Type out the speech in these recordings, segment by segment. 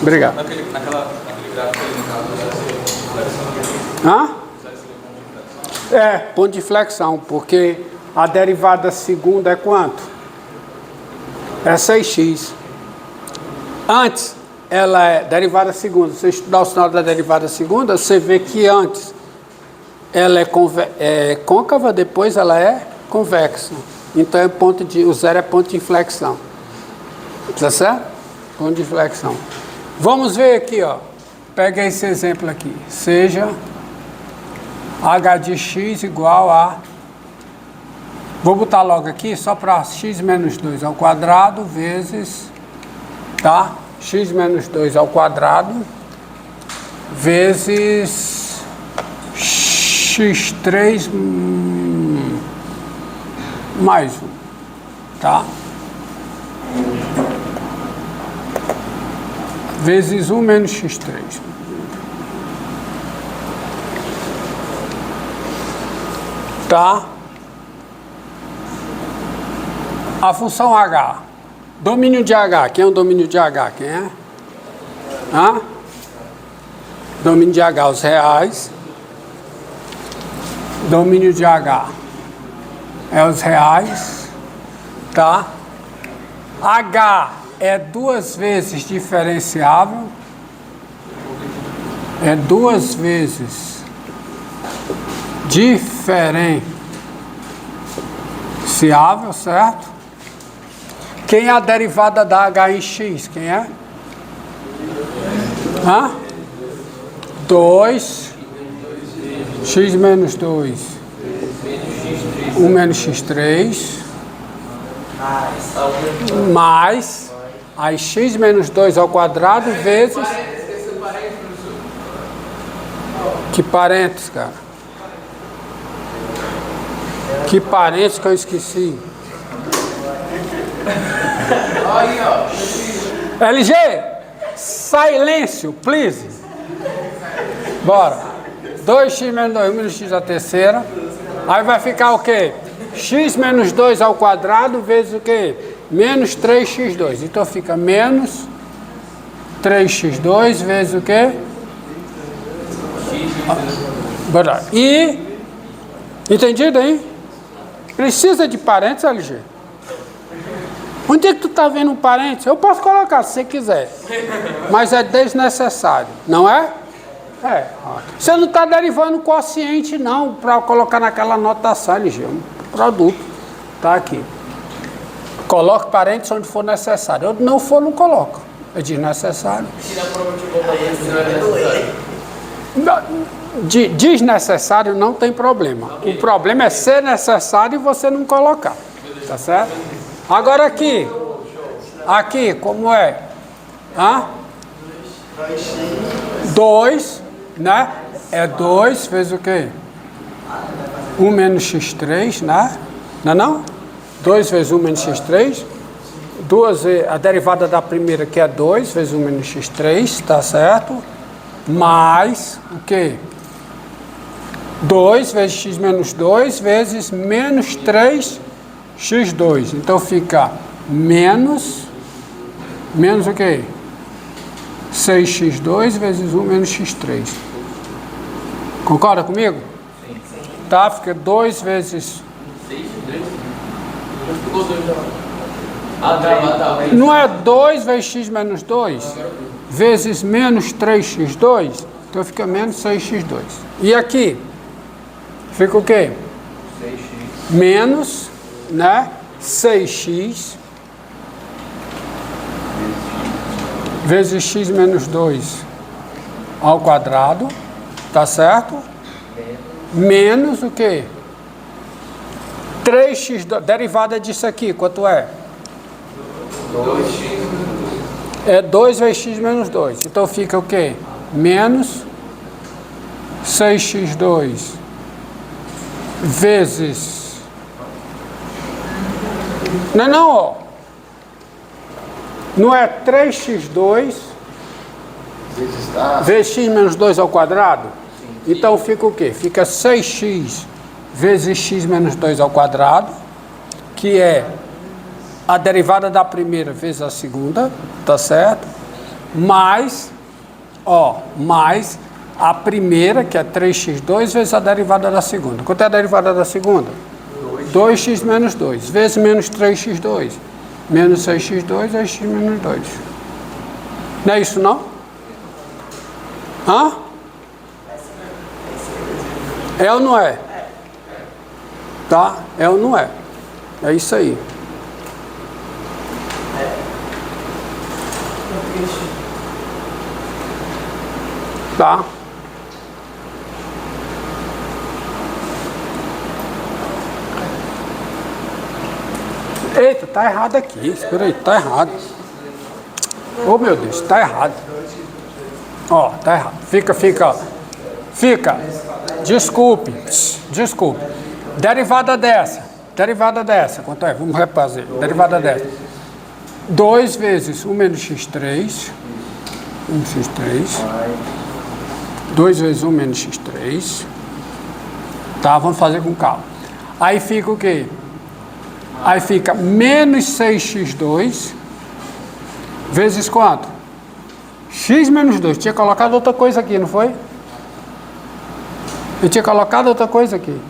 Obrigado. Naquele gráfico ali, Hã? É, ponto de inflexão, porque a derivada segunda é quanto? É 6x. Antes, ela é derivada segunda. Se você estudar o sinal da derivada segunda, você vê que antes ela é côncava, depois ela é convexa. Então o zero é ponto de inflexão. Tá certo? Ponto de inflexão. Vamos ver aqui, ó. Pega esse exemplo aqui. Seja h de x igual a... Vou botar logo aqui só para x menos 2 ao quadrado vezes... Tá? X menos 2 ao quadrado vezes x3 mais 1. Tá? Vezes 1 menos x3. Tá? A função h. Domínio de h. Quem é o domínio de h? Quem é? Hã? Domínio de h, os reais. Domínio de h é os reais. Tá? H é 2 vezes diferenciável. É 2 vezes diferenciável, certo? Quem é a derivada da h em x? Quem é? Hã? 2 x menos 2 1 menos x3 mais aí x menos 2 ao quadrado vezes... Que parênteses, cara? Que parênteses que eu esqueci? LG, silêncio, please. Bora. 2x menos 2, 1 menos x à terceira. Aí vai ficar o quê? X menos 2 ao quadrado vezes o quê? Menos 3x2. Então fica menos 3x2 vezes o quê? Bora. E... Entendido aí? Precisa de parênteses, LG? Onde é que tu está vendo um parênteses? Eu posso colocar se você quiser. Mas é desnecessário, não é? É. Você não está derivando quociente, não, para colocar naquela notação, LG. Um produto. Está aqui. Coloque parênteses onde for necessário. Onde não for, não coloca. É desnecessário. Desnecessário não tem problema. O problema é ser necessário e você não colocar. Tá certo? Agora aqui, como é? 2, né? É 2 vezes o quê? 1 menos x3, né? Não é não? 2 vezes 1 menos x3. A derivada da primeira que é 2 vezes 1 menos x3, tá certo? Mais o quê? 2 vezes x menos 2 vezes menos 3x2. Então fica menos o quê? 6x2 vezes 1 menos x3. Concorda comigo? Sim. Tá, fica 2 vezes... 6x3? Não é 2 vezes x menos 2 vezes menos 3x2? Então fica menos 6x2. E aqui? Fica o quê? 6x. Menos, né? 6x vezes x menos 2 ao quadrado, tá certo? Menos o quê? 3x, derivada disso aqui, quanto é? 2x. É 2 vezes x menos 2. Então fica o quê? Menos 6x2 vezes... Não, ó. Não é 3x2 vezes x menos 2 ao quadrado? Sim. Então fica o quê? Fica 6x vezes x menos 2 ao quadrado, que é a derivada da primeira vezes a segunda, tá certo? mais a primeira, que é 3x2, vezes a derivada da segunda. Quanto é a derivada da segunda? 2x menos 2, vezes menos 3x2. Menos 6x2 é x menos 2. Não é isso, não? Hã? É ou não é? Tá? É ou não é? É isso aí. Tá? Eita, tá errado aqui. Espera aí, tá errado. Oh, meu Deus, tá errado. Ó, tá errado. Fica. Desculpe. Derivada dessa. Quanto é? Vamos refazer. Derivada dessa. 2 vezes 1 menos x3. 2 vezes 1 menos x3. Tá, vamos fazer com calma. Aí fica o quê? Aí fica menos 6x2 vezes quanto? X menos 2. Tinha colocado outra coisa aqui, não foi? Eu tinha colocado outra coisa aqui.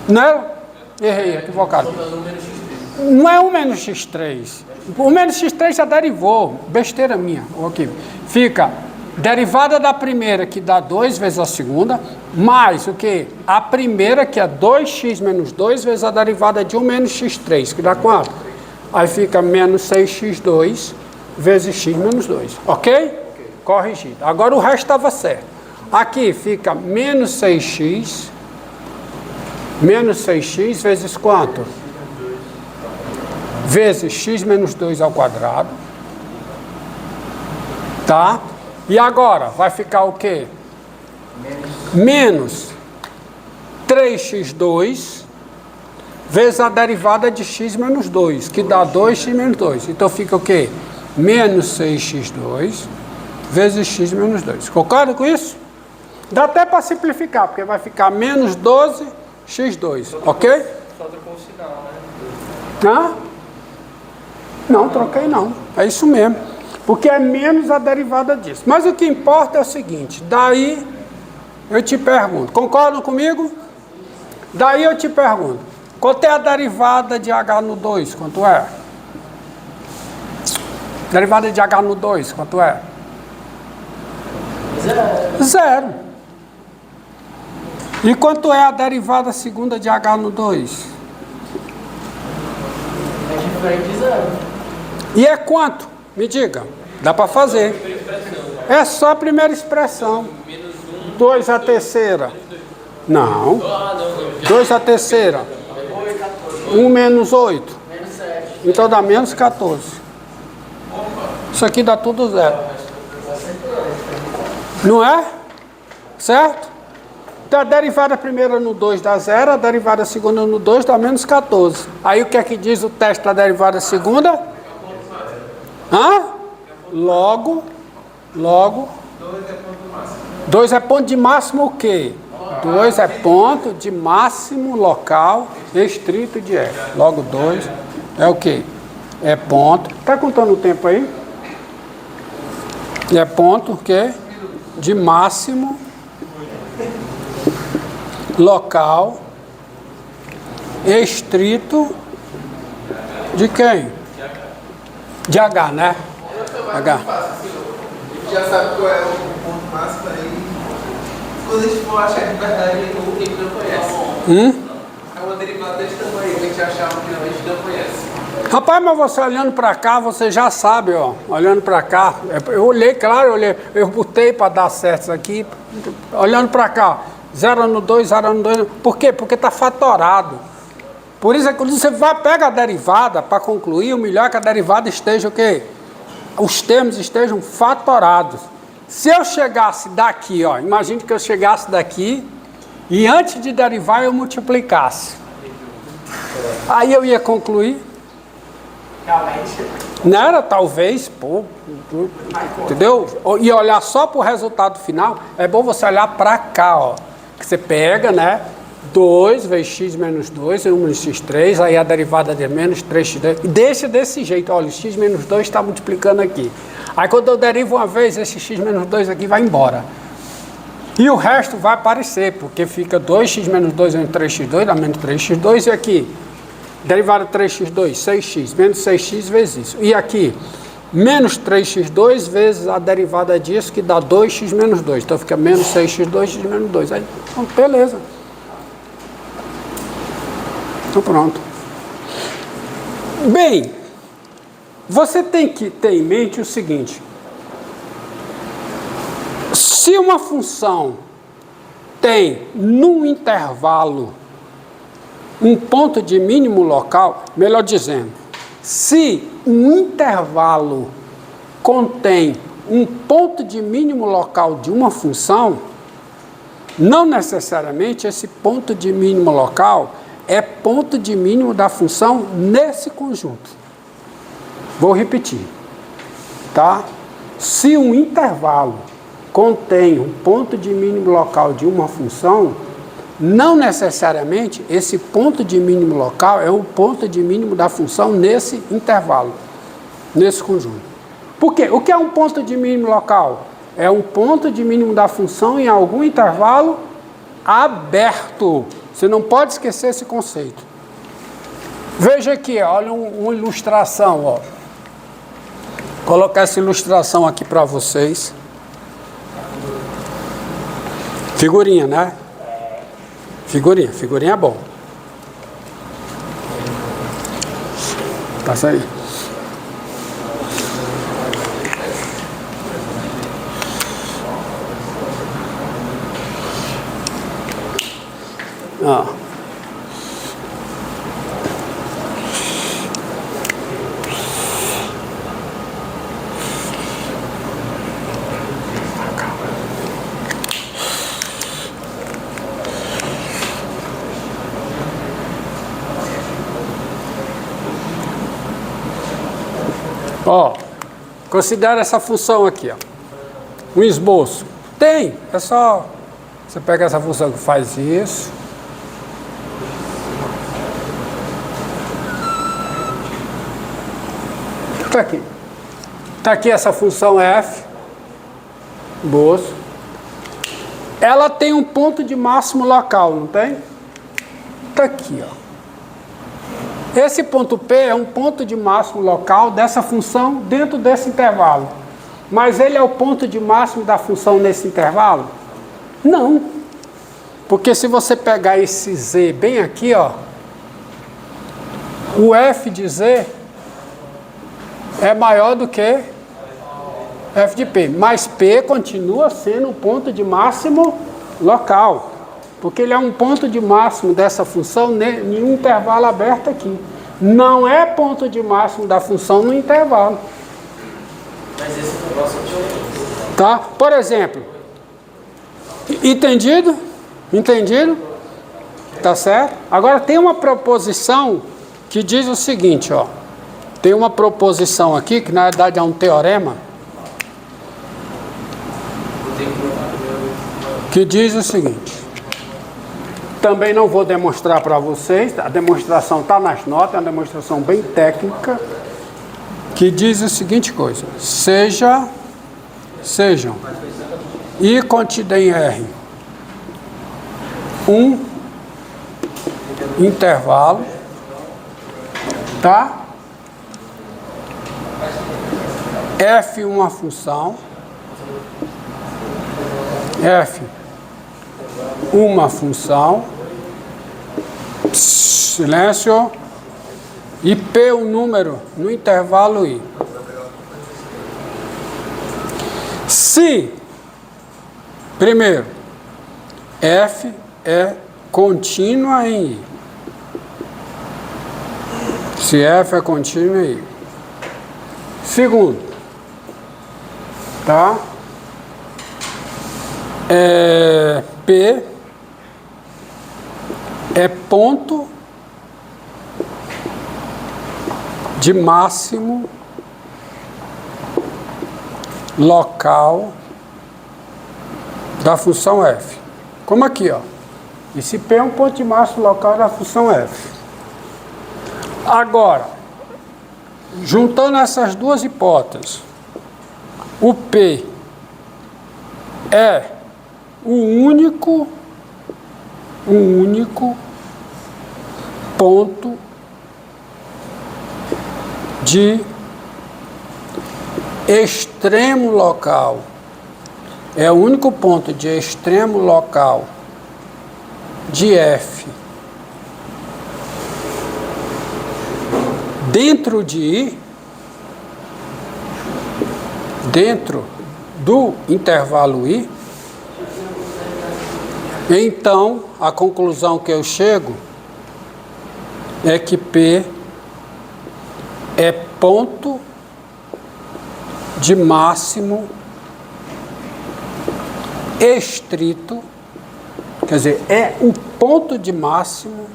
Não é? Errei, equivocado. Não é 1 menos x3. O menos x3 já derivou. Besteira minha. Ok. Fica derivada da primeira, que dá 2 vezes a segunda, mais o que? A primeira, que é 2x menos 2, vezes a derivada de 1 menos x3, que dá quanto? Aí fica menos 6x2 vezes x menos 2. Ok? Corrigido. Agora o resto estava certo. Aqui fica menos 6x vezes quanto? Vezes x menos 2 ao quadrado. Tá? E agora vai ficar o quê? Menos 3x2 vezes a derivada de x menos 2, que dá 2x menos 2. Então fica o quê? Menos 6x2 vezes x menos 2. Concorda com isso? Dá até para simplificar, porque vai ficar menos 12x2. Ok? Só trocou o sinal, né? Hã? Não, troquei não. É isso mesmo. Porque é menos a derivada disso. Mas o que importa é o seguinte, daí eu te pergunto, concordam comigo? Daí eu te pergunto, quanto é a derivada de h no 2? Quanto é? Derivada de h no 2, quanto é? Zero. E quanto é a derivada segunda de h no 2? É diferente de zero. E é quanto? Me diga. Dá para fazer. É só a primeira expressão. 2 a terceira. Não. 2 a terceira. 1 menos 8. Então dá menos 14. Isso aqui dá tudo zero. Não é? Certo? Então a derivada primeira no 2 dá 0, a derivada segunda no 2 dá menos 14. Aí o que é que diz o teste da derivada segunda? Hã? Logo, 2 é ponto de máximo o quê? 2 é ponto de máximo local estrito de F. Logo 2 é o quê? É ponto. Tá contando o tempo aí? É ponto o quê? De máximo local estrito de quem? De H, né? H. Já sabe qual é o ponto máximo aí. Quando a gente for achar de verdade, a gente não conhece. É uma derivada desse tamanho, a gente achava que não, a gente não conhece. Rapaz, mas você olhando para cá, você já sabe, ó. Olhando para cá, eu olhei, claro, eu botei para dar certo isso aqui. Olhando para cá, 0 no 2, 0 no 2. Por quê? Porque está fatorado. Por isso é que quando você pega a derivada, para concluir, o melhor é que a derivada esteja o quê? Os termos estejam fatorados. Se eu chegasse daqui, ó, imagine que eu chegasse daqui e antes de derivar eu multiplicasse. Aí eu ia concluir. Não era talvez, pô, entendeu? E olhar só para o resultado final, é bom você olhar para cá, ó. Que você pega, né? 2 vezes x menos 2, número de x3, aí a derivada de menos 3x2, deixa desse jeito, olha, x menos 2 está multiplicando aqui. Aí quando eu derivo uma vez, esse x menos 2 aqui vai embora. E o resto vai aparecer, porque fica 2x menos 2 menos 3x2, dá menos 3x2, e aqui, derivada de 3x2, 6x, menos 6x vezes isso. E aqui, menos 3x2 vezes a derivada disso, que dá 2x menos 2. Então fica menos 6x2, x menos 2. Aí, beleza. Então pronto. Bem, você tem que ter em mente o seguinte. Se uma função tem, num intervalo, um ponto de mínimo local, melhor dizendo, se um intervalo contém um ponto de mínimo local de uma função, não necessariamente esse ponto de mínimo local é ponto de mínimo da função nesse conjunto. Vou repetir, tá? Se um intervalo contém um ponto de mínimo local de uma função, não necessariamente esse ponto de mínimo local é o ponto de mínimo da função nesse intervalo, nesse conjunto. Por quê? O que é um ponto de mínimo local? É um ponto de mínimo da função em algum intervalo aberto. Você não pode esquecer esse conceito. Veja aqui, olha uma ilustração. Ó. Vou colocar essa ilustração aqui para vocês. Figurinha, né? Figurinha é bom. Passa aí. Ó. Ó, considera essa função aqui, ó. Um esboço. Tem, é só você pega essa função que faz isso. Tá aqui. Tá aqui essa função f, esboço. Ela tem um ponto de máximo local, não tem? Tá aqui, ó. Esse ponto P é um ponto de máximo local dessa função dentro desse intervalo. Mas ele é o ponto de máximo da função nesse intervalo? Não. Porque se você pegar esse Z bem aqui, ó, o F de Z é maior do que F de P. Mas P continua sendo um ponto de máximo local. Porque ele é um ponto de máximo dessa função em um intervalo aberto aqui. Não é ponto de máximo da função no intervalo. Mas esse é o próximo de Tá? Por exemplo, entendido? Entendido? Tá certo? Agora tem uma proposição que diz o seguinte, ó. Tem uma proposição aqui, que na verdade é um teorema, que diz o seguinte. Também não vou demonstrar para vocês, a demonstração está nas notas, é uma demonstração bem técnica, que diz a seguinte coisa: sejam, I contida em R, um intervalo, tá? F uma função, F uma função, silêncio, e P um número no intervalo I. Se, primeiro, F é contínua em I. Se F é contínua em I. Segundo, tá? P é ponto de máximo local da função f. Como aqui, ó. E se P é um ponto de máximo local da função f. Agora, juntando essas duas hipóteses, o P é o único ponto de extremo local. É o único ponto de extremo local de F dentro de I, dentro do intervalo I. Então, a conclusão que eu chego é que P é ponto de máximo estrito, quer dizer, é o ponto de máximo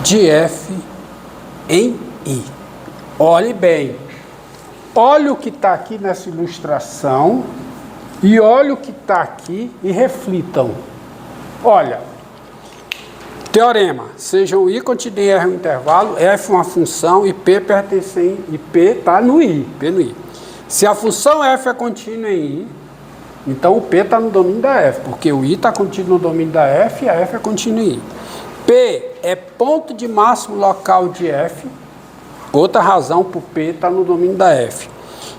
de F em I. Olhe bem, olha o que está aqui nessa ilustração e olha o que está aqui e reflitam. Olha, teorema, sejam I contida em R um intervalo, F uma função e P pertence em I, P está no I, P no I. Se a função F é contínua em I, então o P está no domínio da F, porque o I está contido no domínio da F e a F é contínua em I. P é ponto de máximo local de F, outra razão para o P estar no domínio da F.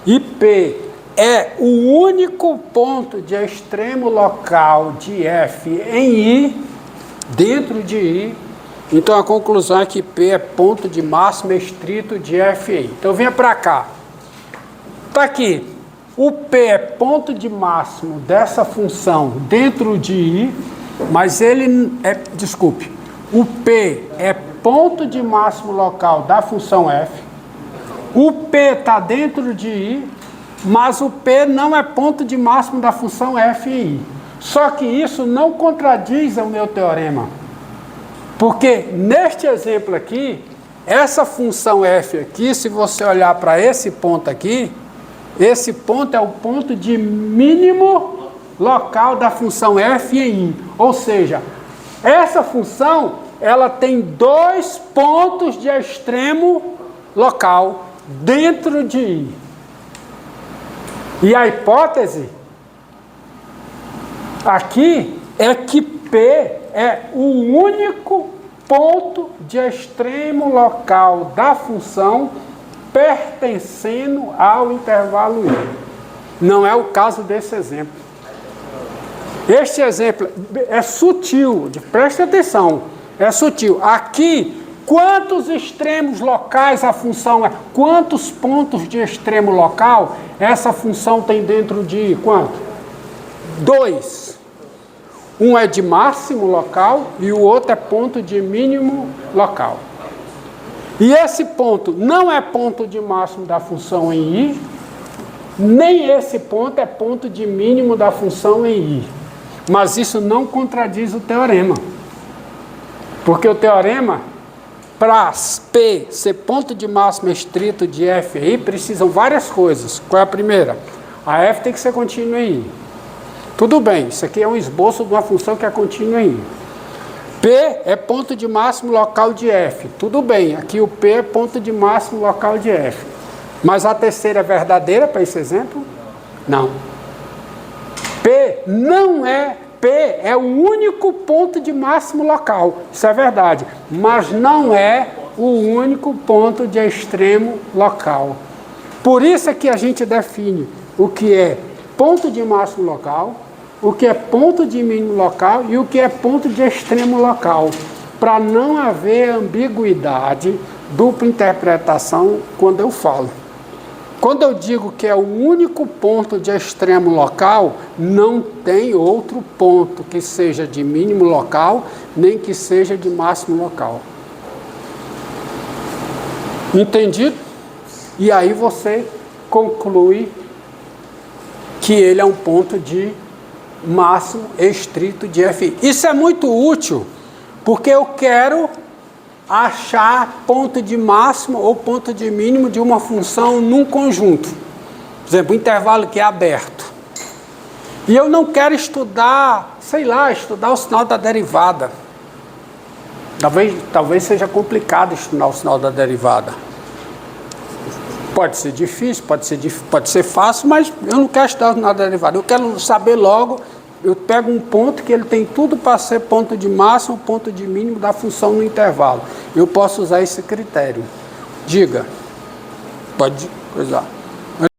E P é o único ponto de extremo local de F em I, dentro de I. Então a conclusão é que P é ponto de máximo estrito de F em I. Então venha para cá. Está aqui. O P é ponto de máximo dessa função dentro de I, mas ele é, desculpe, o P é ponto de máximo local da função F. O P está dentro de I, mas o P não é ponto de máximo da função F em I. Só que isso não contradiz o meu teorema. Porque neste exemplo aqui, essa função F aqui, se você olhar para esse ponto aqui, esse ponto é o ponto de mínimo local da função F em I. Ou seja, essa função, ela tem dois pontos de extremo local dentro de I. E a hipótese aqui é que P é o único ponto de extremo local da função pertencendo ao intervalo I. Não é o caso desse exemplo. Este exemplo é sutil, preste atenção, é sutil. Aqui, quantos extremos locais a função é? Quantos pontos de extremo local essa função tem dentro de I? Quanto? 2. Um é de máximo local e o outro é ponto de mínimo local. E esse ponto não é ponto de máximo da função em I, nem esse ponto é ponto de mínimo da função em I. Mas isso não contradiz o teorema. Porque o teorema, para P ser ponto de máximo estrito de F em I, precisam várias coisas. Qual é a primeira? A F tem que ser contínua em I. Tudo bem, isso aqui é um esboço de uma função que é contínua em I. P é ponto de máximo local de F. Tudo bem, aqui o P é ponto de máximo local de F. Mas a terceira é verdadeira para esse exemplo? Não. P não é, P é o único ponto de máximo local. Isso é verdade. Mas não é o único ponto de extremo local. Por isso é que a gente define o que é ponto de máximo local, o que é ponto de mínimo local e o que é ponto de extremo local, para não haver ambiguidade, dupla interpretação quando eu falo. Quando eu digo que é o único ponto de extremo local, não tem outro ponto que seja de mínimo local, nem que seja de máximo local. Entendido? E aí você conclui que ele é um ponto de máximo estrito de F. Isso é muito útil, porque eu quero achar ponto de máximo ou ponto de mínimo de uma função num conjunto. Por exemplo, um intervalo que é aberto. E eu não quero estudar, sei lá, estudar o sinal da derivada. Talvez seja complicado estudar o sinal da derivada. Pode ser difícil, pode ser fácil, mas eu não quero estudar o sinal da derivada. Eu quero saber logo, eu pego um ponto que ele tem tudo para ser ponto de máximo, ponto de mínimo da função no intervalo. Eu posso usar esse critério. Diga. Pode coisar.